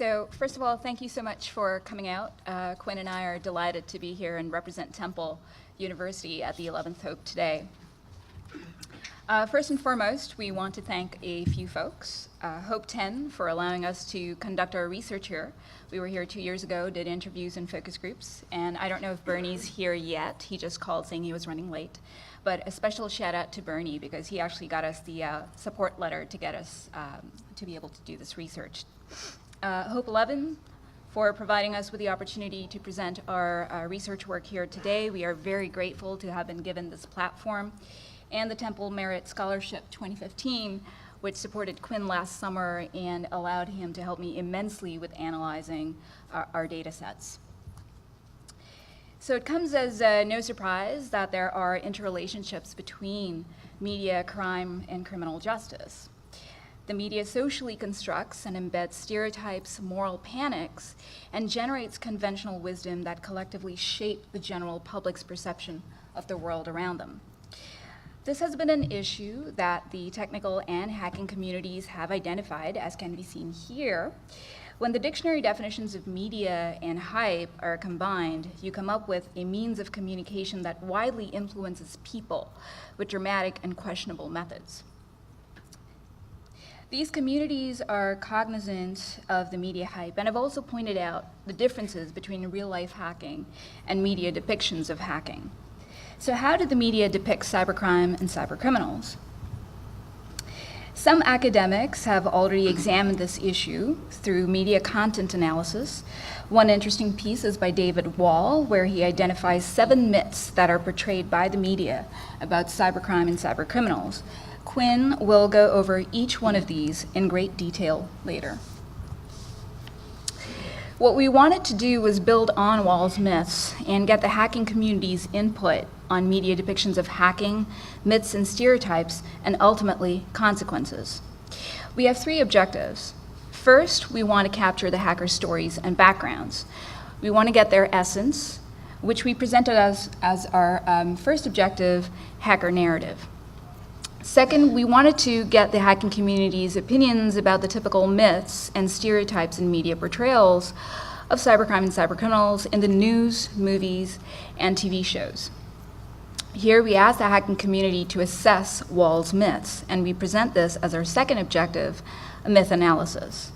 So first of all, thank you so much for coming out. Quinn and I are delighted to be here and represent Temple University at the 11th Hope today. First and foremost, we want to thank a few folks. Hope 10 for allowing us to conduct our research here. We were here 2 years ago, did interviews and focus groups, and I don't know if Bernie's here yet. He just called saying he was running late. But a special shout out to Bernie because he actually got us the support letter to get us to be able to do this research. Hope 11 for providing us with the opportunity to present our research work here today. We are very grateful to have been given this platform. And the Temple Merit Scholarship 2015, which supported Quinn last summer and allowed him to help me immensely with analyzing our data sets. So it comes as no surprise that there are interrelationships between media, crime, and criminal justice. The media socially constructs and embeds stereotypes, moral panics, and generates conventional wisdom that collectively shape the general public's perception of the world around them. This has been an issue that the technical and hacking communities have identified, as can be seen here. When the dictionary definitions of media and hype are combined, you come up with a means of communication that widely influences people with dramatic and questionable methods. These communities are cognizant of the media hype and have also pointed out the differences between real-life hacking and media depictions of hacking. So how did the media depict cybercrime and cybercriminals? Some academics have already examined this issue through media content analysis. One interesting piece is by David Wall, where he identifies 7 myths that are portrayed by the media about cybercrime and cybercriminals. Quinn will go over each one of these in great detail later. What we wanted to do was build on Wall's myths and get the hacking community's input on media depictions of hacking, myths and stereotypes, and ultimately consequences. We have 3 objectives. First, we want to capture the hackers' stories and backgrounds. We want to get their essence, which we presented as our first objective, hacker narrative. Second, we wanted to get the hacking community's opinions about the typical myths and stereotypes in media portrayals of cybercrime and cybercriminals in the news, movies, and TV shows. Here we ask the hacking community to assess Wall's myths, and we present this as our second objective, a myth analysis.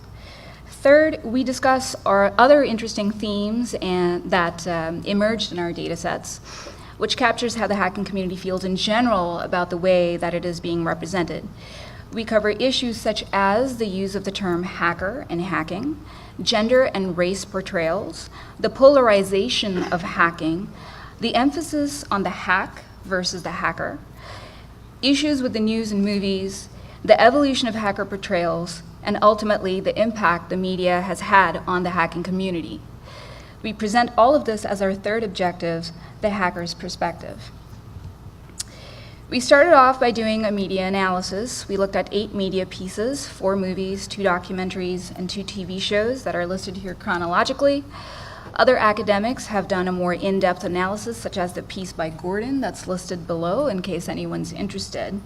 Third, we discuss our other interesting themes that emerged in our data sets, which captures how the hacking community feels in general about the way that it is being represented. We cover issues such as the use of the term hacker and hacking, gender and race portrayals, the polarization of hacking, the emphasis on the hack versus the hacker, issues with the news and movies, the evolution of hacker portrayals, and ultimately the impact the media has had on the hacking community. We present all of this as our third objective, the hacker's perspective. We started off by doing a media analysis. We looked at 8 media pieces, 4 movies, 2 documentaries, and 2 TV shows that are listed here chronologically. Other academics have done a more in-depth analysis, such as the piece by Gordon that's listed below in case anyone's interested.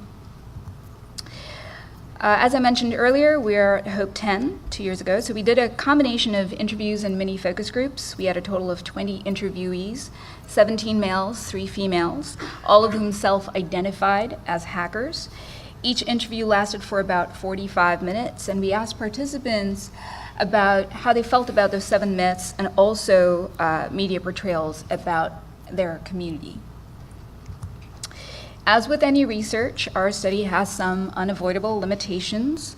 As I mentioned earlier, we're at Hope 10 2 years ago, so we did a combination of interviews and mini focus groups. We had a total of 20 interviewees, 17 males, 3 females, all of whom self-identified as hackers. Each interview lasted for about 45 minutes, and we asked participants about how they felt about those 7 myths and also media portrayals about their community. As with any research, our study has some unavoidable limitations.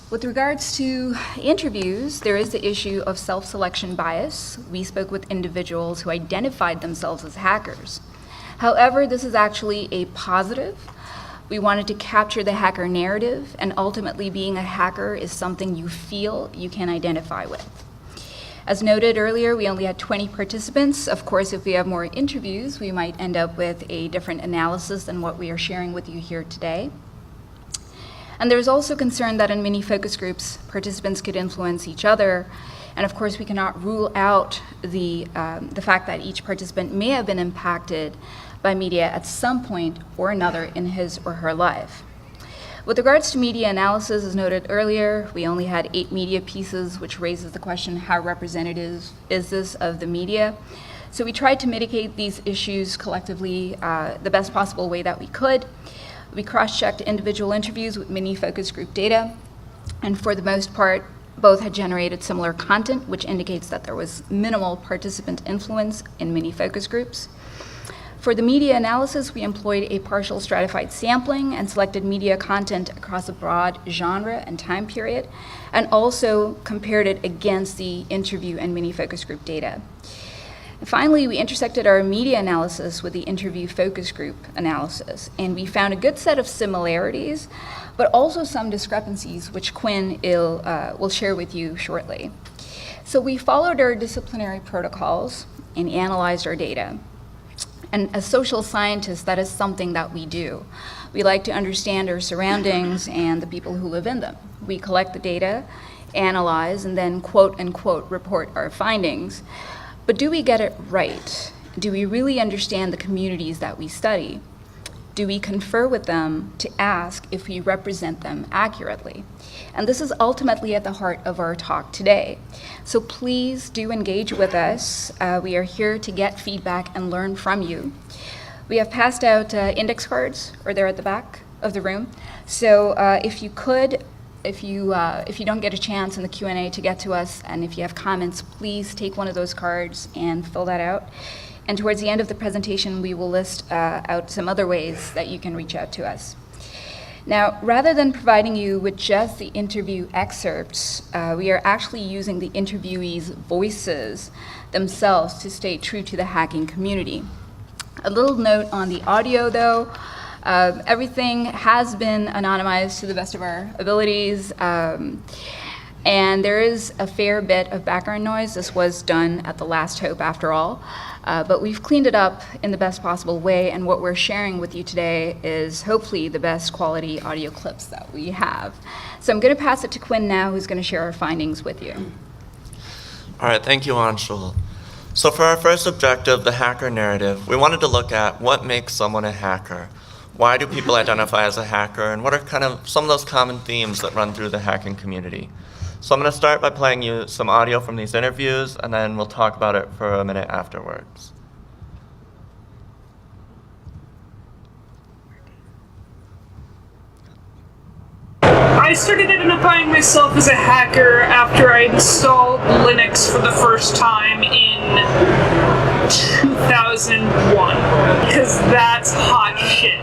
With regards to interviews, there is the issue of self-selection bias. We spoke with individuals who identified themselves as hackers. However, this is actually a positive. We wanted to capture the hacker narrative, and ultimately being a hacker is something you feel you can identify with. As noted earlier, we only had 20 participants. Of course, if we have more interviews, we might end up with a different analysis than what we are sharing with you here today. And there's also concern that in many focus groups, participants could influence each other. And of course, we cannot rule out the fact that each participant may have been impacted by media at some point or another in his or her life. With regards to media analysis, as noted earlier, we only had 8 media pieces, which raises the question, how representative is this of the media? So we tried to mitigate these issues collectively the best possible way that we could. We cross-checked individual interviews with mini focus group data, and for the most part, both had generated similar content, which indicates that there was minimal participant influence in mini focus groups. For the media analysis, we employed a partial stratified sampling and selected media content across a broad genre and time period, and also compared it against the interview and mini focus group data. And finally, we intersected our media analysis with the interview focus group analysis, and we found a good set of similarities, but also some discrepancies, which Quinn will share with you shortly. So we followed our disciplinary protocols and analyzed our data. And as social scientists, that is something that we do. We like to understand our surroundings and the people who live in them. We collect the data, analyze, and then quote unquote report our findings. But do we get it right? Do we really understand the communities that we study? Do we confer with them to ask if we represent them accurately? And this is ultimately at the heart of our talk today. So please do engage with us. We are here to get feedback and learn from you. We have passed out index cards, or they're at the back of the room. So if you don't get a chance in the Q&A to get to us, and if you have comments, please take one of those cards and fill that out. And towards the end of the presentation, we will list out some other ways that you can reach out to us. Now, rather than providing you with just the interview excerpts, we are actually using the interviewees' voices themselves to stay true to the hacking community. A little note on the audio, though. Everything has been anonymized to the best of our abilities, and there is a fair bit of background noise. This was done at the last hope, after all. But we've cleaned it up in the best possible way, and what we're sharing with you today is hopefully the best quality audio clips that we have. So I'm going to pass it to Quinn now, who's going to share our findings with you. All right, thank you, Anshul. So for our first objective, the hacker narrative, we wanted to look at what makes someone a hacker. Why do people identify as a hacker, and what are kind of some of those common themes that run through the hacking community? So I'm going to start by playing you some audio from these interviews, and then we'll talk about it for a minute afterwards. I started identifying myself as a hacker after I installed Linux for the first time in 2001, because that's hot shit.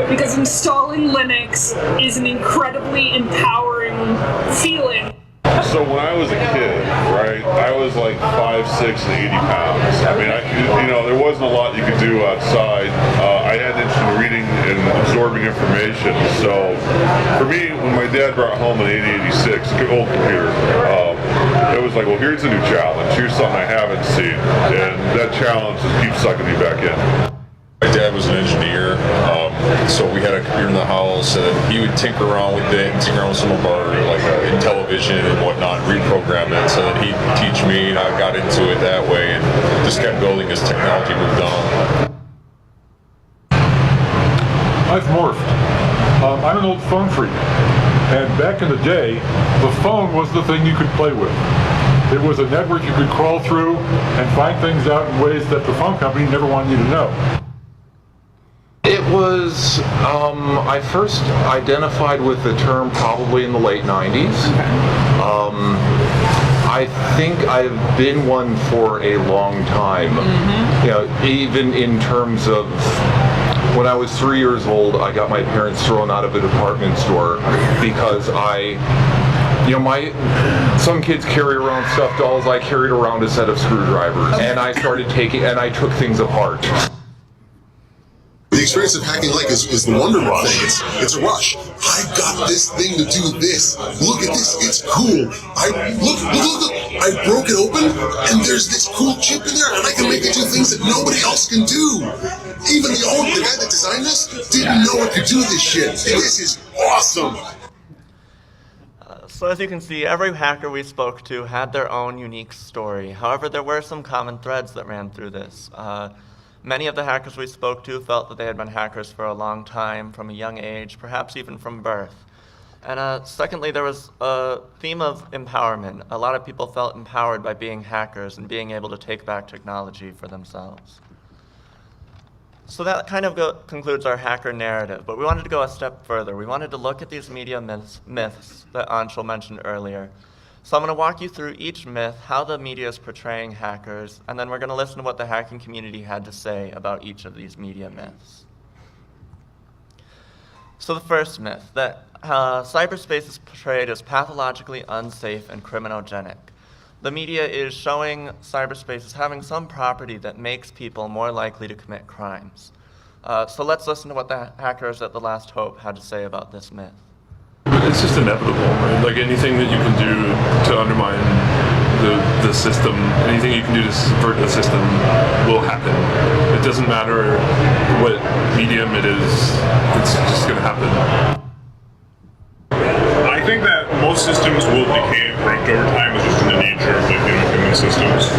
Because installing Linux is an incredibly empowering feeling. So when I was a kid, right, I was like 5'6" and 80 pounds. I mean, there wasn't a lot you could do outside. I had an interest in reading and absorbing information. So for me, when my dad brought home an 8086, an old computer, it was like, well, here's a new challenge. Here's something I haven't seen. And that challenge just keeps sucking me back in. My dad was an engineer, so we had a computer in the house, and he would tinker around with it and tinker around with some of our, like, Intellivision and whatnot, reprogram it, so that he'd teach me, and I got into it that way, and just kept building as technology moved on. I've morphed. I'm an old phone freak, and back in the day, the phone was the thing you could play with. It was a network you could crawl through and find things out in ways that the phone company never wanted you to know. It was, I first identified with the term probably in the late 90s. I think I've been one for a long time. Even in terms of when I was 3 years old, I got my parents thrown out of a department store because some kids carry around stuffed dolls. I carried around a set of screwdrivers, and I took things apart. The experience of hacking like is the wonder thing. It's a rush. I got this thing to do this. Look at this. It's cool. Look. I broke it open, and there's this cool chip in there, and I can make it do things that nobody else can do. Even the guy that designed this didn't know it could do this shit. This is awesome. So as you can see, every hacker we spoke to had their own unique story. However, there were some common threads that ran through this. Many of the hackers we spoke to felt that they had been hackers for a long time, from a young age, perhaps even from birth. And secondly, there was a theme of empowerment. A lot of people felt empowered by being hackers and being able to take back technology for themselves. So that kind of concludes our hacker narrative, but we wanted to go a step further. We wanted to look at these media myths that Anshul mentioned earlier. So I'm going to walk you through each myth, how the media is portraying hackers, and then we're going to listen to what the hacking community had to say about each of these media myths. So the first myth, that cyberspace is portrayed as pathologically unsafe and criminogenic. The media is showing cyberspace as having some property that makes people more likely to commit crimes. So let's listen to what the hackers at The Last Hope had to say about this myth. It's just inevitable, right? Like anything that you can do to undermine the system, anything you can do to subvert the system will happen. It doesn't matter what medium it is, it's just going to happen. I think that most systems will decay and corrupt over time. It's just in the nature of human systems.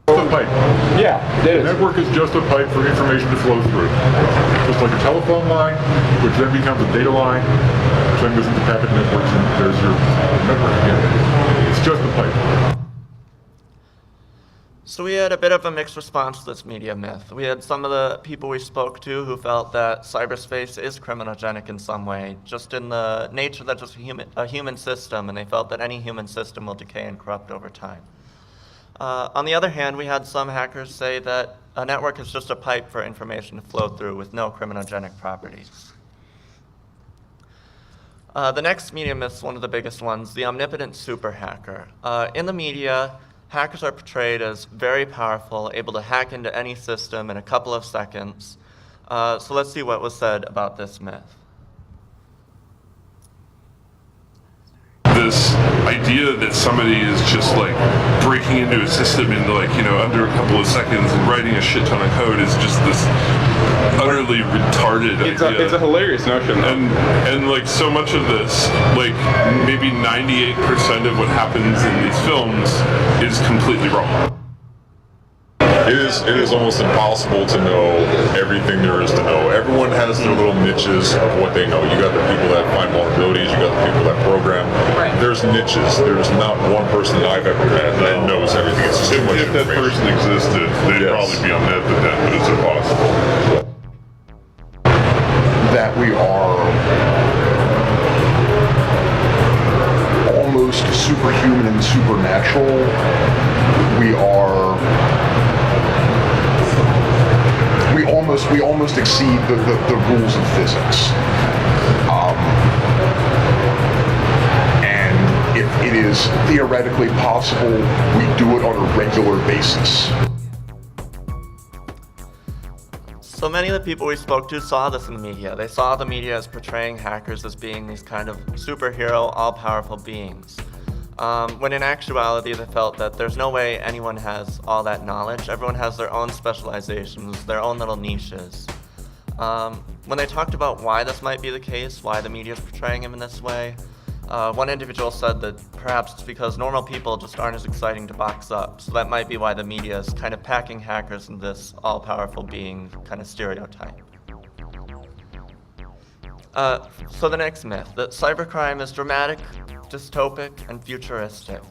Just a pipe. Yeah, it The is. network is just a pipe for information to flow through. Just like a telephone line, which then becomes a data line, which then goes into packet networks, and there's your network again. It's just a pipe. So we had a bit of a mixed response to this media myth. We had some of the people we spoke to who felt that cyberspace is criminogenic in some way, just in the nature that it's a human system, and they felt that any human system will decay and corrupt over time. On the other hand, we had some hackers say that a network is just a pipe for information to flow through with no criminogenic properties. The next media myth is one of the biggest ones, the omnipotent super hacker. In the media, hackers are portrayed as very powerful, able to hack into any system in a couple of seconds. So let's see what was said about this myth. This idea that somebody is just like breaking into a system in under a couple of seconds and writing a shit ton of code is just this utterly retarded idea. It's a hilarious notion. And like so much of this, like maybe 98% of what happens in these films is completely wrong. It is almost impossible to know everything there is to know. Everyone has their little niches of what they know. You got the people that find vulnerabilities, you got the people that program. Right. There's niches. There's not one person that I've ever met that knows everything. It's just too much If that information. person existed, they'd Yes. probably be omnipotent, but it's impossible. That we are almost superhuman and supernatural. We almost exceed the rules of physics. And if it is theoretically possible, we do it on a regular basis. So many of the people we spoke to saw this in the media. They saw the media as portraying hackers as being these kind of superhero, all-powerful beings. When in actuality, they felt that there's no way anyone has all that knowledge. Everyone has their own specializations, their own little niches. When they talked about why this might be the case, why the media is portraying him in this way, one individual said that perhaps it's because normal people just aren't as exciting to box up. So that might be why the media is kind of packing hackers in this all-powerful being kind of stereotype. So the next myth, that cybercrime is dramatic, dystopic, and futuristic.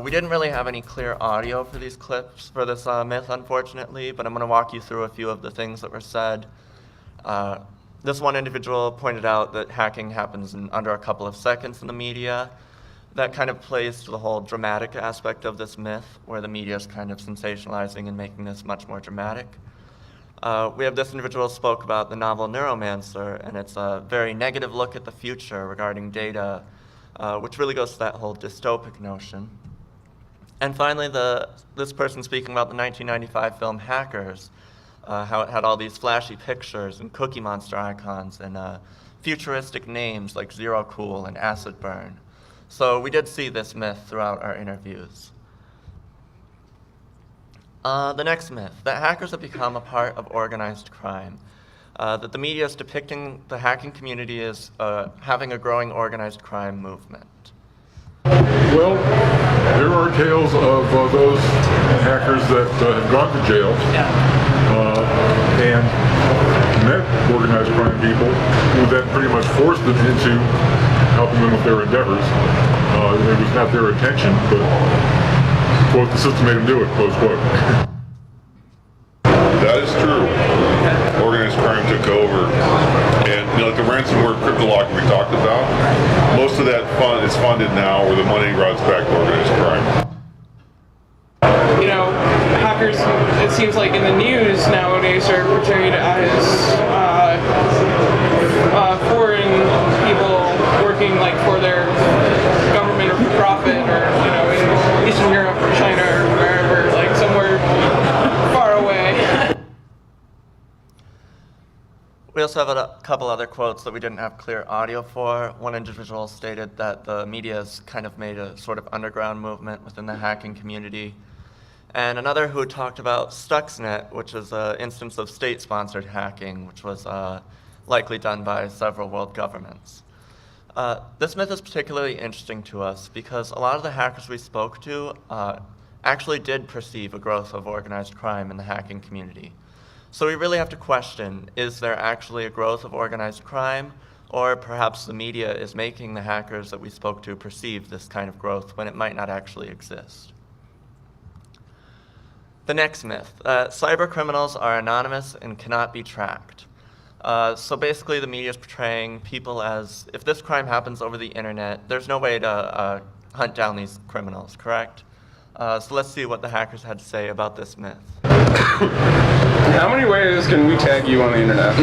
We didn't really have any clear audio for these clips for this myth, unfortunately, but I'm going to walk you through a few of the things that were said. This one individual pointed out that hacking happens in under a couple of seconds in the media. That kind of plays to the whole dramatic aspect of this myth, where the media is kind of sensationalizing and making this much more dramatic. We have this individual spoke about the novel Neuromancer, and it's a very negative look at the future regarding data, which really goes to that whole dystopic notion. And finally, this person speaking about the 1995 film Hackers, how it had all these flashy pictures and Cookie Monster icons and futuristic names like Zero Cool and Acid Burn. So we did see this myth throughout our interviews. The next myth, that hackers have become a part of organized crime. That the media is depicting the hacking community as having a growing organized crime movement. Well, there are tales of those hackers that have gone to jail. Yeah. and met organized crime people who then pretty much forced them into helping them with their endeavors. It was not their intention, but, quote, the system made them do it, close quote. That is true. Organized crime took over, and like the ransomware crypto locking we talked about, most of that fund is funded now, where the money routes back to organized crime. Hackers, it seems like in the news nowadays, are portrayed as foreign people working like for their government or for profit, or in Eastern Europe or China or wherever, like somewhere far away. We also have a couple other quotes that we didn't have clear audio for. One individual stated that the media has kind of made a sort of underground movement within the hacking community. And another who talked about Stuxnet, which is an instance of state-sponsored hacking, which was likely done by several world governments. This myth is particularly interesting to us because a lot of the hackers we spoke to actually did perceive a growth of organized crime in the hacking community. So we really have to question, is there actually a growth of organized crime, or perhaps the media is making the hackers that we spoke to perceive this kind of growth when it might not actually exist? The next myth, cybercriminals are anonymous and cannot be tracked. So basically the media is portraying people as, if this crime happens over the internet, there's no way to hunt down these criminals, correct? So let's see what the hackers had to say about this myth. How many ways can we tag you on the internet?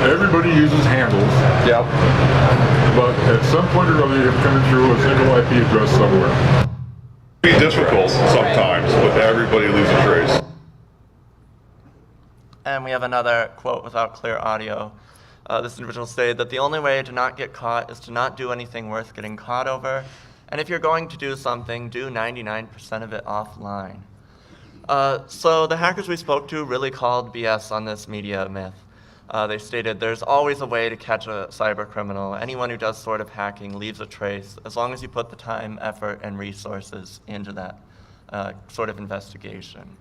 Everybody uses handles. Yep. But at some point or other, you're coming through a single IP address somewhere. Be difficult sometimes, but everybody leaves a trace. And we have another quote without clear audio. This individual stated that the only way to not get caught is to not do anything worth getting caught over. And if you're going to do something, do 99% of it offline. So the hackers we spoke to really called BS on this media myth. They stated there's always a way to catch a cyber criminal. Anyone who does sort of hacking leaves a trace, as long as you put the time, effort, and resources into that sort of investigation.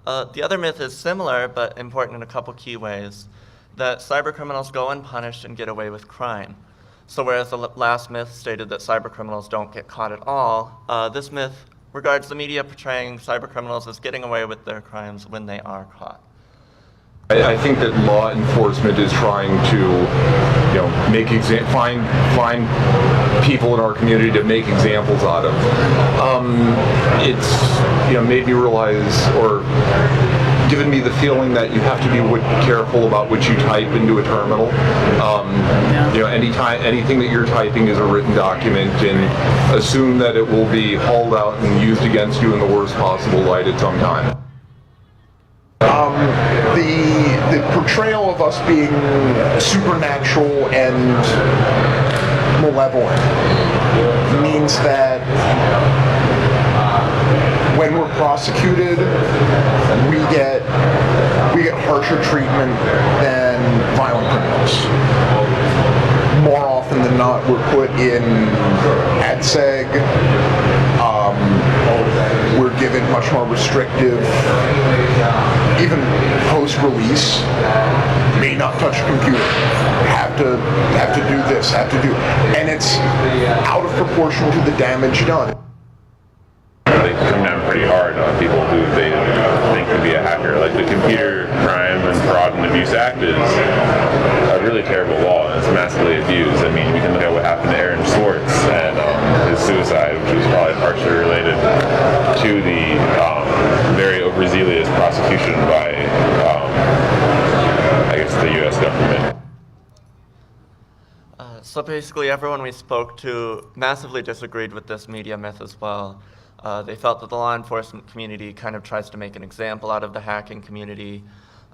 The other myth is similar, but important in a couple key ways, that cyber criminals go unpunished and get away with crime. So whereas the last myth stated that cyber criminals don't get caught at all, this myth regards the media portraying cyber criminals as getting away with their crimes when they are caught. I think that law enforcement is trying to, find people in our community to make examples out of. It's made me realize, or given me the feeling that you have to be careful about what you type into a terminal. Anything that you're typing is a written document, and assume that it will be hauled out and used against you in the worst possible light at some time. The portrayal of us being supernatural and malevolent means that when we're prosecuted, we get harsher treatment than violent criminals. More often than not, we're put in ADSEG. We're given much more restrictive, even post-release, may not touch a computer, have to do this, and it's out of proportion to the damage done. They come down pretty hard on people who they think could be a hacker. Like the Computer Crime and Fraud and Abuse Act is a really terrible law, and it's massively abused. I mean, we can look at what happened to Aaron Swartz and his suicide, which was probably partially related to the very overzealous prosecution by, I guess, the U.S. government. So basically everyone we spoke to massively disagreed with this media myth as well. They felt that the law enforcement community kind of tries to make an example out of the hacking community,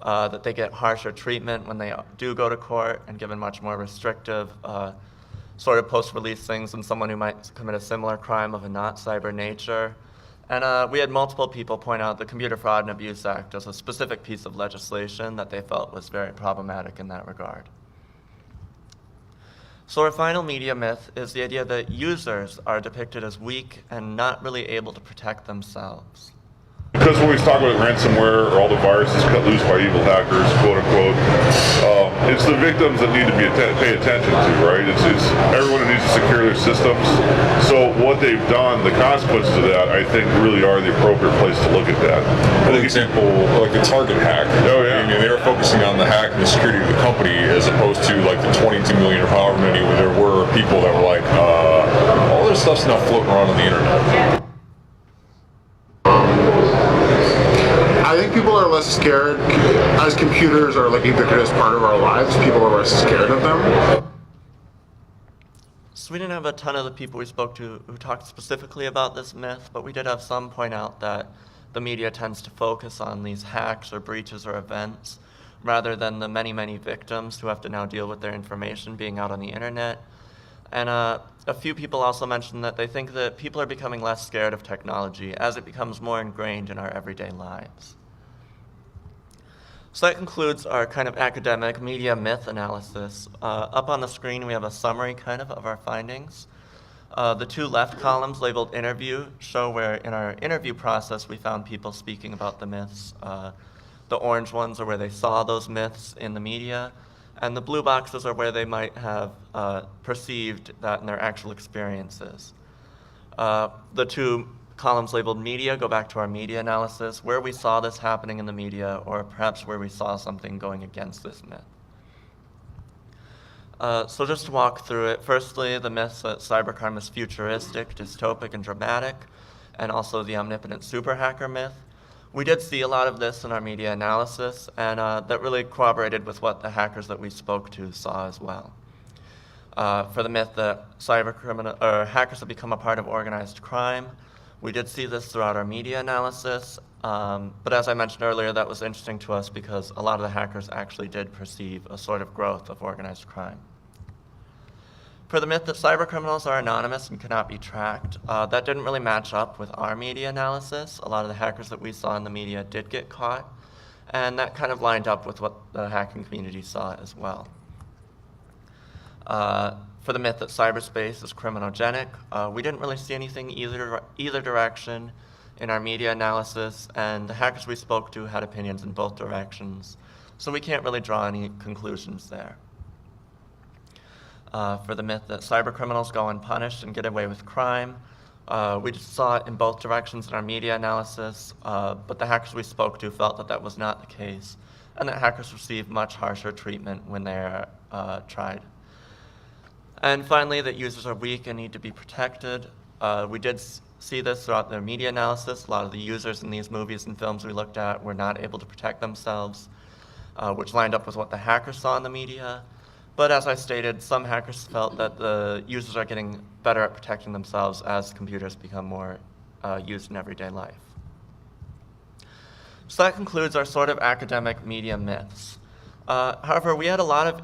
that they get harsher treatment when they do go to court and given much more restrictive sort of post-release things than someone who might commit a similar crime of a not cyber nature. And we had multiple people point out the Computer Fraud and Abuse Act as a specific piece of legislation that they felt was very problematic in that regard. So our final media myth is the idea that users are depicted as weak and not really able to protect themselves. because when we talk about ransomware or all the viruses cut loose by evil hackers, quote unquote, it's the victims that need to be pay attention to, right? It's everyone who needs to secure their systems. So what they've done, the consequences of that, I think, really are the appropriate place to look at that. For example, like the Target hack. Oh yeah. I mean, they were focusing on the hack and the security of the company as opposed to like the 22 million or however many where there were people that were like, all this stuff's now floating around on the internet. I think people are less scared as computers are like a ubiquitous part of our lives. People are less scared of them. So we didn't have a ton of the people we spoke to who talked specifically about this myth, but we did have some point out that the media tends to focus on these hacks or breaches or events rather than the many, many victims who have to now deal with their information being out on the internet. And a few people also mentioned that they think that people are becoming less scared of technology as it becomes more ingrained in our everyday lives. So that concludes our kind of academic media myth analysis. Up on the screen we have a summary kind of our findings. The two left columns labeled interview show where in our interview process we found people speaking about the myths. The orange ones are where they saw those myths in the media, and the blue boxes are where they might have perceived that in their actual experiences. The two columns labeled media go back to our media analysis, where we saw this happening in the media, or perhaps where we saw something going against this myth. So just to walk through it, firstly, the myths that cybercrime is futuristic, dystopic, and dramatic, and also the omnipotent super hacker myth. We did see a lot of this in our media analysis, and that really corroborated with what the hackers that we spoke to saw as well. For the myth that hackers have become a part of organized crime, we did see this throughout our media analysis, but as I mentioned earlier, that was interesting to us because a lot of the hackers actually did perceive a sort of growth of organized crime. For the myth that cybercriminals are anonymous and cannot be tracked, that didn't really match up with our media analysis. A lot of the hackers that we saw in the media did get caught, and that kind of lined up with what the hacking community saw as well. For the myth that cyberspace is criminogenic, we didn't really see anything either direction in our media analysis, and the hackers we spoke to had opinions in both directions, so we can't really draw any conclusions there. For the myth that cybercriminals go unpunished and get away with crime, we just saw it in both directions in our media analysis, but the hackers we spoke to felt that that was not the case, and that hackers receive much harsher treatment when they are tried. And finally, that users are weak and need to be protected. We did see this throughout the media analysis. A lot of the users in these movies and films we looked at were not able to protect themselves, which lined up with what the hackers saw in the media. But as I stated, some hackers felt that the users are getting better at protecting themselves as computers become more used in everyday life. So that concludes our sort of academic media myths. However, we had a lot of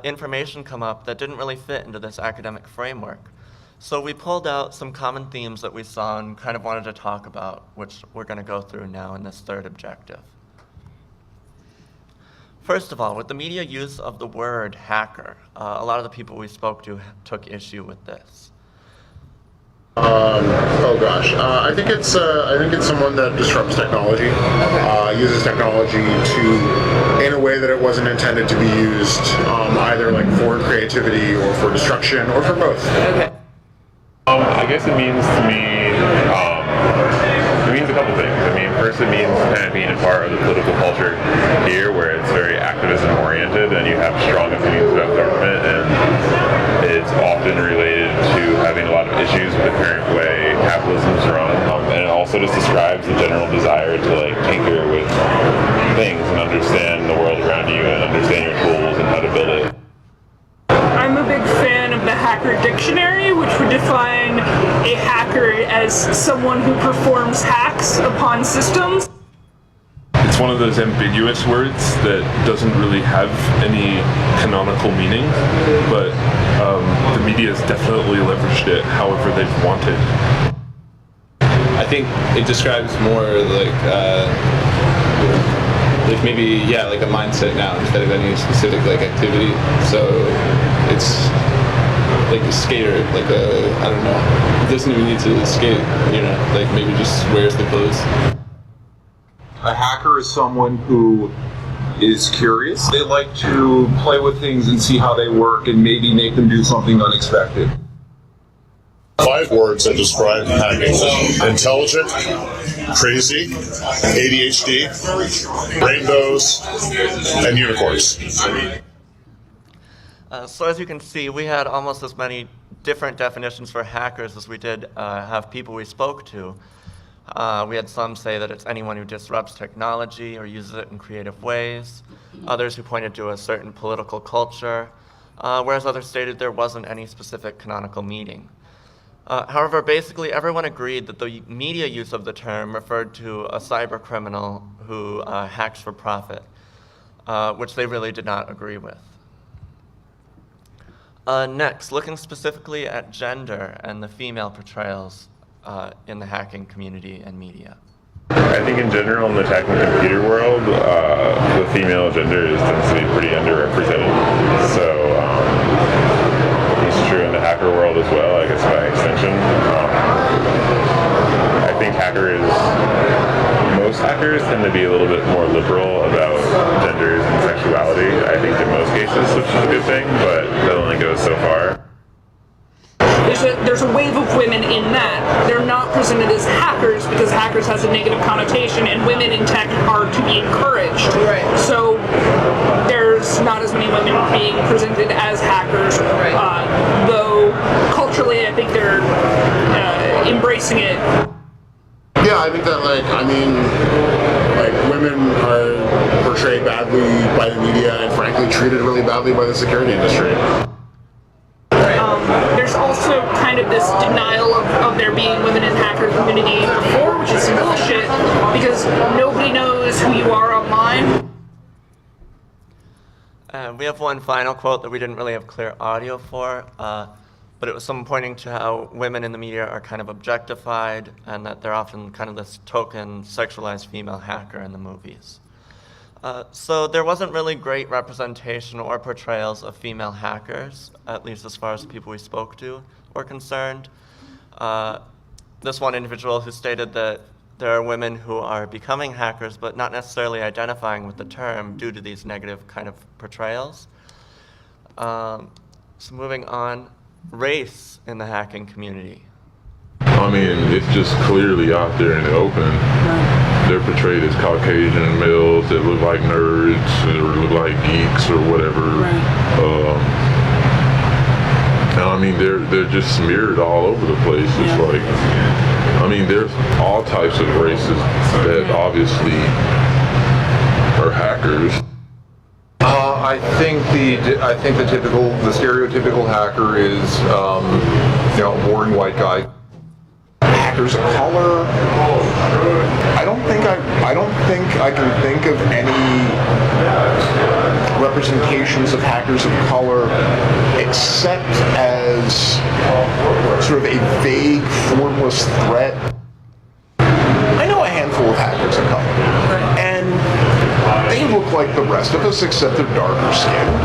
information come up that didn't really fit into this academic framework. So we pulled out some common themes that we saw and kind of wanted to talk about, which we're going to go through now in this third objective. First of all, with the media use of the word hacker, a lot of the people we spoke to took issue with this. I think it's someone that disrupts technology, uses technology in a way that it wasn't intended to be used, either like for creativity or for destruction or for both. Okay. I guess it means to me, it means a couple things. I mean, first it means kind of being a part of the political culture here, where it's very activism oriented and you have strong opinions about government, and it's often related to having a lot of issues with the current way capitalism's run. And it also just describes the general desire to like tinker with things and understand the world around you and understand your tools and how to build it. I'm a big fan of the Hacker Dictionary, which would define a hacker as someone who performs hacks upon systems. It's one of those ambiguous words that doesn't really have any canonical meaning, but the media has definitely leveraged it however they've wanted. I think it describes more like maybe like a mindset now instead of any specific like activity. So it's like a skater, like I don't know, it doesn't even need to skate, like maybe just wears the clothes. A hacker is someone who is curious. They like to play with things and see how they work and maybe make them do something unexpected. 5 words that describe hacking: intelligent, crazy, ADHD, rainbows, and unicorns. So as you can see, we had almost as many different definitions for hackers as we did have people we spoke to. We had some say that it's anyone who disrupts technology or uses it in creative ways, others who pointed to a certain political culture, whereas others stated there wasn't any specific canonical meaning. However, basically everyone agreed that the media use of the term referred to a cybercriminal who hacks for profit, which they really did not agree with. Next, looking specifically at gender and the female portrayals in the hacking community and media. I think in general in the tech and computer world, the female gender tends to be pretty underrepresented. So it's true in the hacker world as well, I guess by extension. I think most hackers tend to be a little bit more liberal about genders and sexuality, I think in most cases, which is a good thing, but that only goes so far. There's a wave of women in that. They're not presented as hackers because hackers has a negative connotation, and women in tech are to be encouraged. Right. So there's not as many women being presented as hackers, though culturally I think they're embracing it. Yeah, I think that women are portrayed badly by the media and frankly treated really badly by the security industry. There's also kind of this denial of there being women in the hacker community before, which is bullshit, because nobody knows who you are online. We have one final quote that we didn't really have clear audio for, but it was someone pointing to how women in the media are kind of objectified and that they're often kind of this token sexualized female hacker in the movies. So there wasn't really great representation or portrayals of female hackers, at least as far as the people we spoke to were concerned. This one individual who stated that there are women who are becoming hackers but not necessarily identifying with the term due to these negative kind of portrayals. So moving on, race in the hacking community. I mean, it's just clearly out there in the open. They're portrayed as Caucasian males that look like nerds or look like geeks or whatever. And I mean, they're just smeared all over the place. It's like, I mean, there's all types of races that obviously are hackers. I think the stereotypical hacker is a boring white guy. Hackers of color. I don't think I can think of any representations of hackers of color except as sort of a vague, formless threat. I know a handful of hackers of color, and they look like the rest of us except they're darker skinned.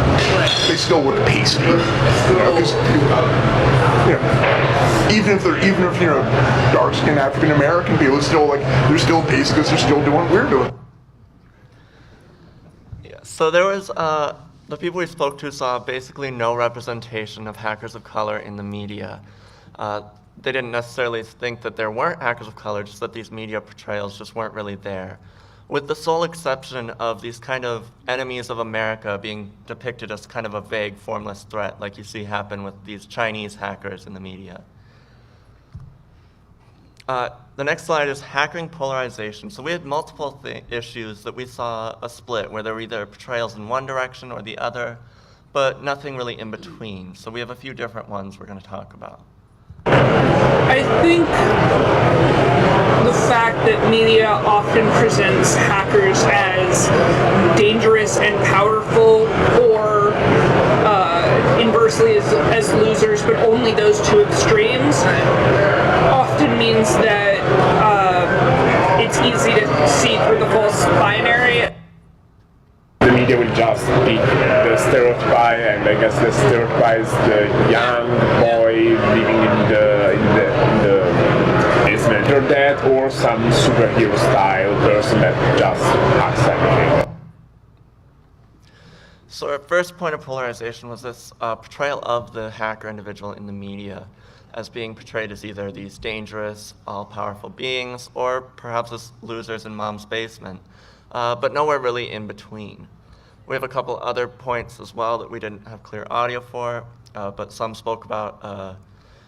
They still look pasty, because even if dark skinned African American people, it's still they're still pasty because they're still doing what we're doing. Yeah. So there was the people we spoke to saw basically no representation of hackers of color in the media. They didn't necessarily think that there weren't hackers of color, just that these media portrayals just weren't really there. With the sole exception of these kind of enemies of America being depicted as kind of a vague, formless threat, like you see happen with these Chinese hackers in the media. The next slide is hackering polarization. So we had multiple issues that we saw a split, where there were either portrayals in one direction or the other, but nothing really in between. So we have a few different ones we're going to talk about. I think the fact that media often presents hackers as dangerous and powerful, or inversely as losers, but only those two extremes, often means that it's easy to see through the false binary. The media will just pick the stereotype, and I guess the stereotype is the young boy living in the basement. Your dad that, or some superhero style person that just hacks everything. So our first point of polarization was this portrayal of the hacker individual in the media as being portrayed as either these dangerous, all-powerful beings, or perhaps as losers in mom's basement, but nowhere really in between. We have a couple other points as well that we didn't have clear audio for, but some spoke about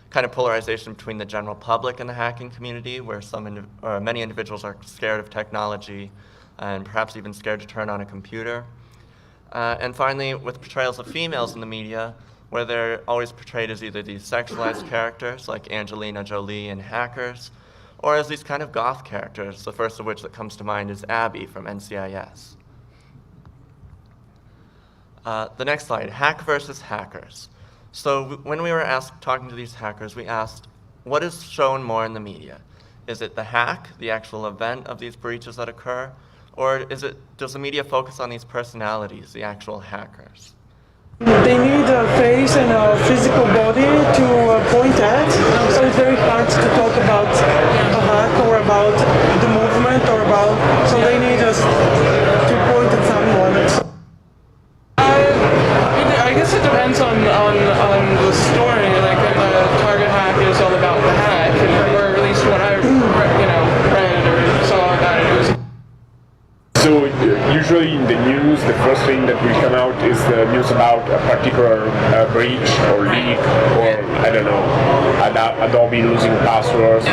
kind of polarization between the general public and the hacking community, where many individuals are scared of technology and perhaps even scared to turn on a computer. And finally, with portrayals of females in the media, where they're always portrayed as either these sexualized characters like Angelina Jolie in Hackers, or as these kind of goth characters, the first of which that comes to mind is Abby from NCIS. The next slide, hack versus hackers. So when we were talking to these hackers, we asked, what is shown more in the media? Is it the hack, the actual event of these breaches that occur, or does the media focus on these personalities, the actual hackers? They need a face and a physical body to point at, so it's very hard to talk about a hack or about the movement or about, so they need us to point at someone. I guess it depends on the story, like the target hack is all about the hack, or at least what I read or saw about it was. So usually in the news, the first thing that will come out is the news about a particular breach or leak, or I don't know, Adobe losing passwords,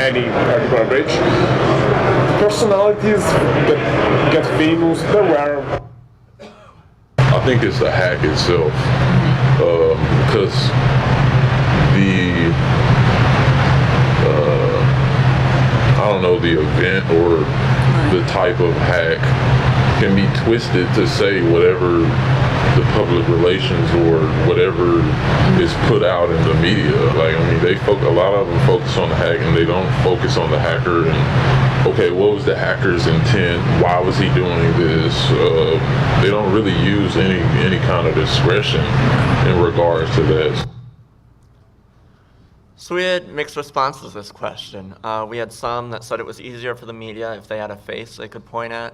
any particular breach. Personalities that get famous, they're rare. I think it's the hack itself, because I don't know, the event or the type of hack can be twisted to say whatever the public relations or whatever is put out in the media. Like, I mean, a lot of them focus on the hack and they don't focus on the hacker and, okay, what was the hacker's intent? Why was he doing this? They don't really use any kind of discretion in regards to that. So we had mixed responses to this question. We had some that said it was easier for the media if they had a face they could point at,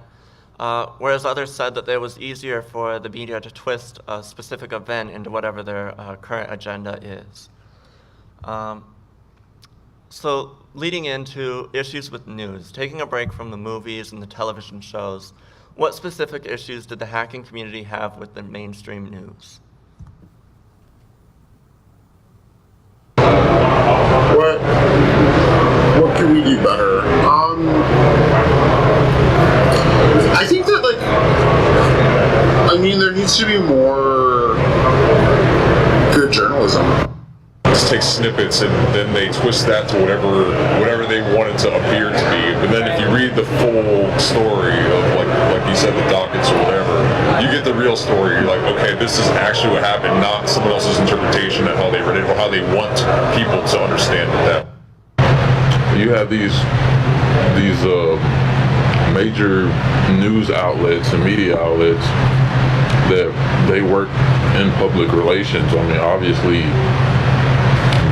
whereas others said that it was easier for the media to twist a specific event into whatever their current agenda is. So leading into issues with news, taking a break from the movies and the television shows, what specific issues did the hacking community have with the mainstream news? What can we do better? I think that, there needs to be more good journalism. Just take snippets and then they twist that to whatever they want it to appear to be. But then if you read the full story of like you said, the dockets or whatever, you get the real story. You're like, okay, this is actually what happened, not someone else's interpretation of how they read it or how they want people to understand that. You have these major news outlets and media outlets that they work in public relations. I mean, obviously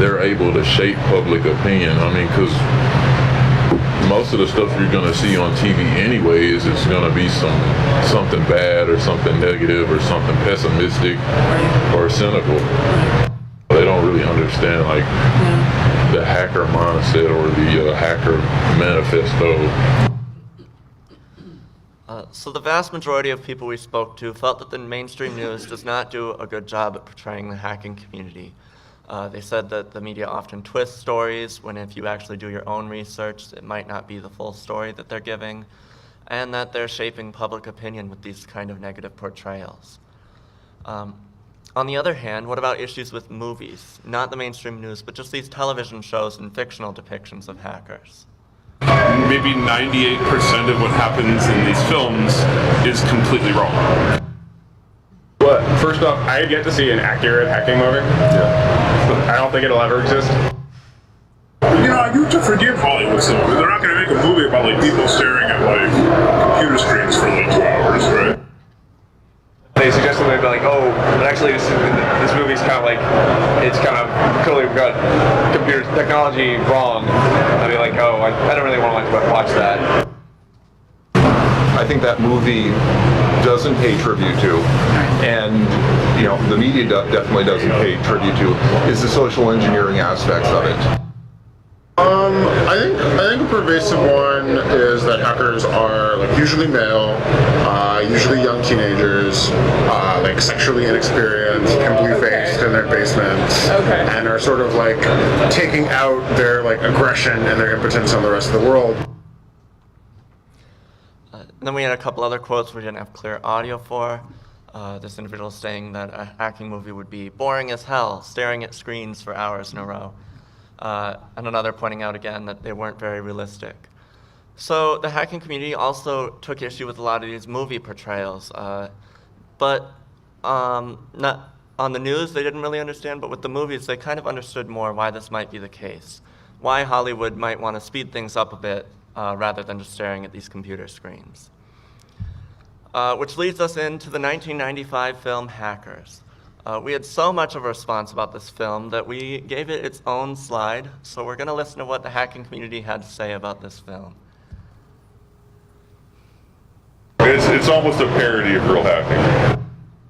they're able to shape public opinion. I mean, because most of the stuff you're going to see on TV anyways is going to be something bad or something negative or something pessimistic or cynical. They don't really understand the hacker mindset or the hacker manifesto. So the vast majority of people we spoke to felt that the mainstream news does not do a good job at portraying the hacking community. They said that the media often twists stories when if you actually do your own research, it might not be the full story that they're giving, and that they're shaping public opinion with these kind of negative portrayals. On the other hand, what about issues with movies? Not the mainstream news, but just these television shows and fictional depictions of hackers. Maybe 98% of what happens in these films is completely wrong. Well, first off, I have yet to see an accurate hacking movie. Yeah. I don't think it'll ever exist. I do to forgive Hollywood cinema. They're not going to make a movie about people staring at computer screens for 2 hours, right? They suggested somebody would be like, oh, but actually this movie's kind of like, it's kind of clearly got computer technology wrong, I'd be like, oh, I don't really want to watch that. I think that movie doesn't pay tribute to, and you know, the media definitely doesn't pay tribute to, is the social engineering aspects of it. I think a pervasive one is that hackers are like usually male, usually young teenagers, like sexually inexperienced, pimply faced in their basements, and are sort of like taking out their like aggression and their impotence on the rest of the world. Then we had a couple other quotes we didn't have clear audio for. This individual saying that a hacking movie would be boring as hell, staring at screens for hours in a row. And another pointing out again that they weren't very realistic. So the hacking community also took issue with a lot of these movie portrayals. But not on the news they didn't really understand, but with the movies they kind of understood more why this might be the case. Why Hollywood might want to speed things up a bit rather than just staring at these computer screens. Which leads us into the 1995 film Hackers. We had so much of a response about this film that we gave it its own slide, so we're going to listen to what the hacking community had to say about this film. It's almost a parody of real hacking.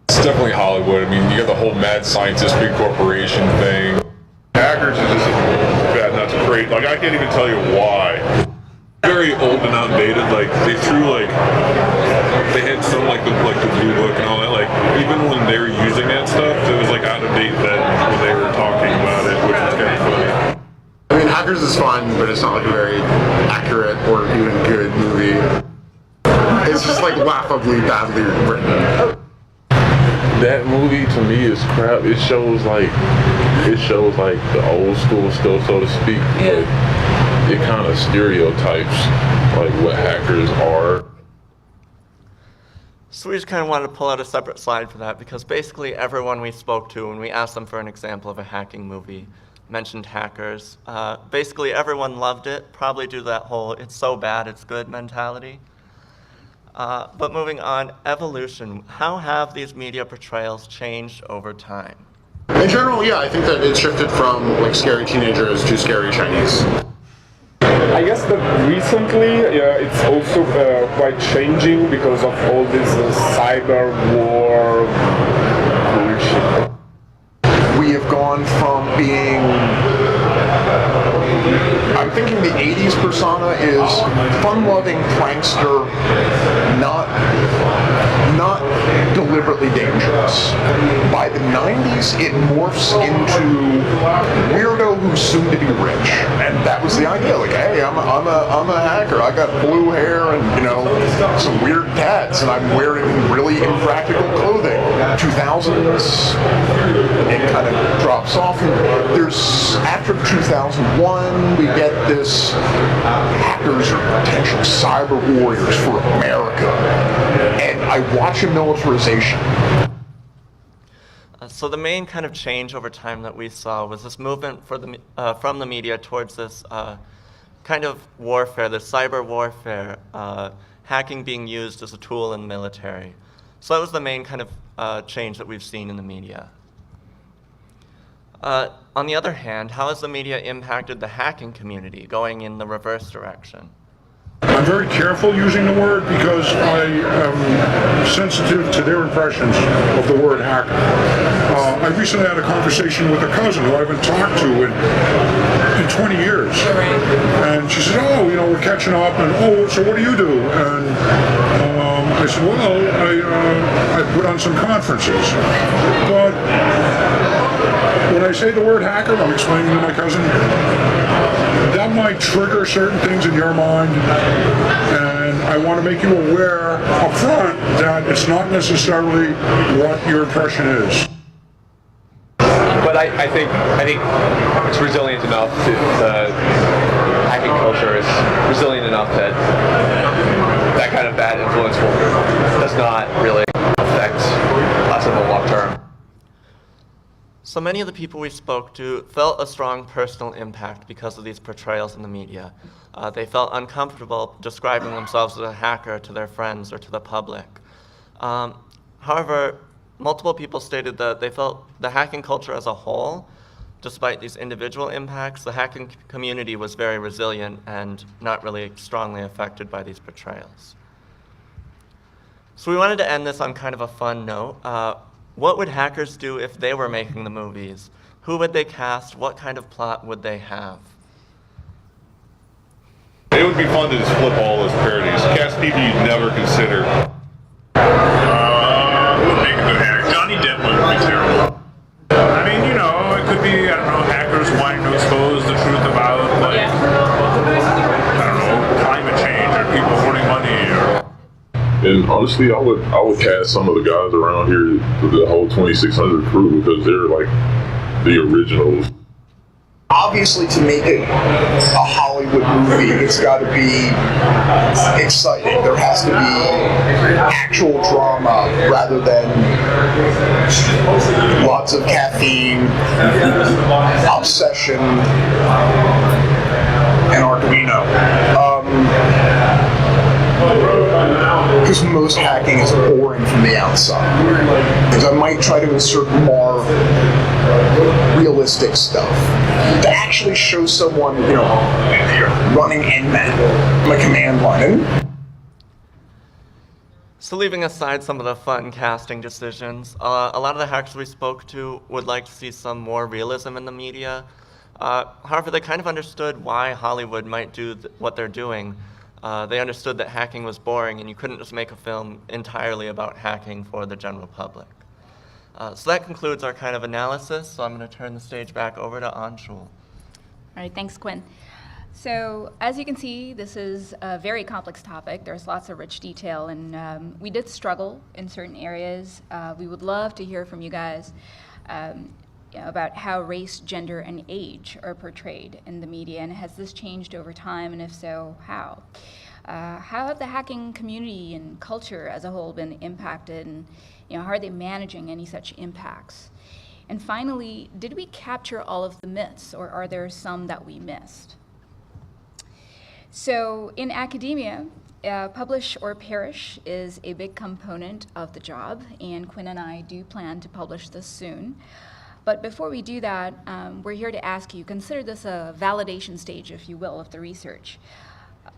It's definitely Hollywood. I mean, you got the whole mad scientist, big corporation thing. Hackers is just bad nuts great. Like, I can't even tell you why. Very old and outdated. Like they threw they had some like the blue book and all that. Like even when they were using that stuff, it was like out of date then when they were talking about it, which was kind of funny. I mean, Hackers is fun, but it's not like a very accurate or even good movie. It's just like laughably badly written. That movie to me is crap. It shows like the old school stuff, so to speak. Yeah. But it kind of stereotypes like what hackers are. So we just kind of wanted to pull out a separate slide for that because basically everyone we spoke to when we asked them for an example of a hacking movie mentioned Hackers. Basically everyone loved it, probably due to that whole it's so bad it's good mentality. But moving on, evolution. How have these media portrayals changed over time? In general, yeah, I think that it shifted from like scary teenagers to scary Chinese. I guess that recently it's also quite changing because of all this cyber war bullshit. We have gone from being, I'm thinking the 80s persona is fun-loving prankster, not deliberately dangerous. By the 90s, it morphs into weirdo who's soon to be rich, and that was the idea. Like, hey, I'm a hacker. I got blue hair and some weird tats, and I'm wearing really impractical clothing. 2000s, it kind of drops off. And there's after 2001, we get this hackers are potential cyber warriors for America, and I watch a militarization. So the main kind of change over time that we saw was this movement from the media towards this kind of warfare, this cyber warfare, hacking being used as a tool in the military. So that was the main kind of change that we've seen in the media. On the other hand, how has the media impacted the hacking community going in the reverse direction? I'm very careful using the word because I am sensitive to their impressions of the word hacker. I recently had a conversation with a cousin who I haven't talked to in 20 years. And she said, oh, we're catching up, and oh, so what do you do? And I said, well, I put on some conferences. But when I say the word hacker, I'm explaining to my cousin, that might trigger certain things in your mind, and I want to make you aware up front that it's not necessarily what your impression is. But I think it's resilient enough the hacking culture is resilient enough that that kind of bad influence does not really affect us in the long term. So many of the people we spoke to felt a strong personal impact because of these portrayals in the media. They felt uncomfortable describing themselves as a hacker to their friends or to the public. However, multiple people stated that they felt the hacking culture as a whole, despite these individual impacts, the hacking community was very resilient and not really strongly affected by these betrayals. So we wanted to end this on kind of a fun note. What would hackers do if they were making the movies? Who would they cast? What kind of plot would they have? It would be fun to just flip all those parodies. Cast people you'd never consider. Who would make a good hacker? Johnny Depp would be terrible. I mean, you know, it could be, I don't know, hackers wanting to expose the truth about, like, I don't know, climate change or people hoarding money or... And honestly, I would cast some of the guys around here, the whole 2600 crew, because they're like the originals. Obviously, to make it a Hollywood movie, it's got to be exciting. There has to be actual drama rather than lots of caffeine, obsession, and Arduino. Because most hacking is boring from the outside. Because I might try to insert more realistic stuff to actually show someone, you know, running Nmap, my command line. So leaving aside some of the fun casting decisions, a lot of the hackers we spoke to would like to see some more realism in the media. However, they kind of understood why Hollywood might do what they're doing. They understood that hacking was boring and you couldn't just make a film entirely about hacking for the general public. So that concludes our kind of analysis, so I'm going to turn the stage back over to Anshul. All right, thanks, Quinn. So as you can see, this is a very complex topic. There's lots of rich detail, and we did struggle in certain areas. We would love to hear from you guys about how race, gender, and age are portrayed in the media, and has this changed over time, and if so, how? How have the hacking community and culture as a whole been impacted, and how are they managing any such impacts? And finally, did we capture all of the myths, or are there some that we missed? So in academia, publish or perish is a big component of the job, and Quinn and I do plan to publish this soon. But before we do that, we're here to ask you, consider this a validation stage, if you will, of the research.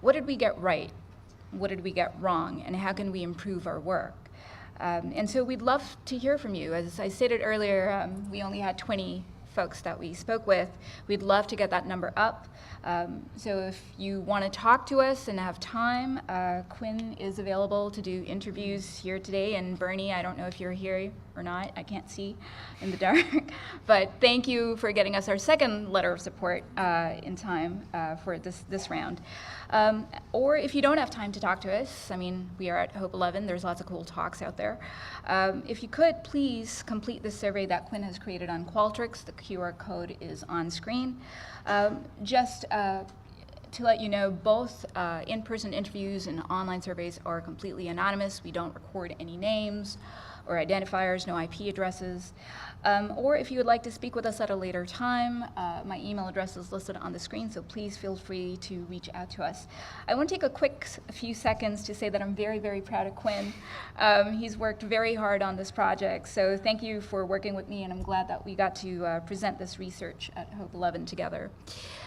What did we get right? What did we get wrong? And how can we improve our work? And so we'd love to hear from you. As I stated earlier, we only had 20 folks that we spoke with. We'd love to get that number up. So if you want to talk to us and have time, Quinn is available to do interviews here today. And Bernie, I don't know if you're here or not. I can't see in the dark. But thank you for getting us our second letter of support in time for this round. Or if you don't have time to talk to us, I mean, we are at Hope 11. There's lots of cool talks out there. If you could, please complete the survey that Quinn has created on Qualtrics. The QR code is on screen. Just to let you know, both in-person interviews and online surveys are completely anonymous. We don't record any names or identifiers, no IP addresses. Or if you would like to speak with us at a later time, my email address is listed on the screen, so please feel free to reach out to us. I want to take a few seconds to say that I'm very, very proud of Quinn. He's worked very hard on this project, so thank you for working with me, and I'm glad that we got to present this research at Hope 11 together.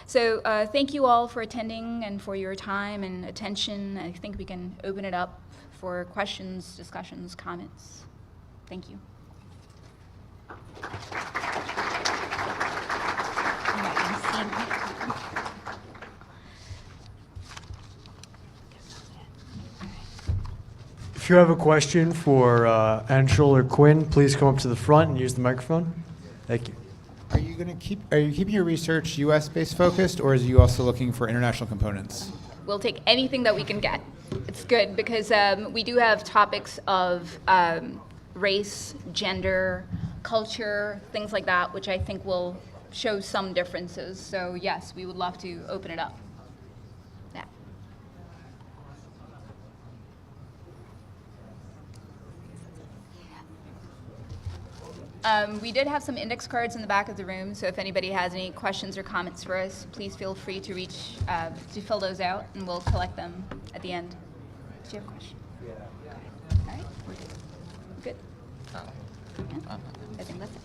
So thank you all for attending and for your time and attention. I think we can open it up for questions, discussions, comments. Thank you. If you have a question for Anshul or Quinn, please come up to the front and use the microphone. Thank you. Are you keeping your research U.S.-based focused, or are you also looking for international components? We'll take anything that we can get. It's good because we do have topics of race, gender, culture, things like that, which I think will show some differences. So yes, we would love to open it up. We did have some index cards in the back of the room, so if anybody has any questions or comments for us, please feel free to to fill those out, and we'll collect them at the end. Do you have a question? Yeah. All right. Good. I think that's it.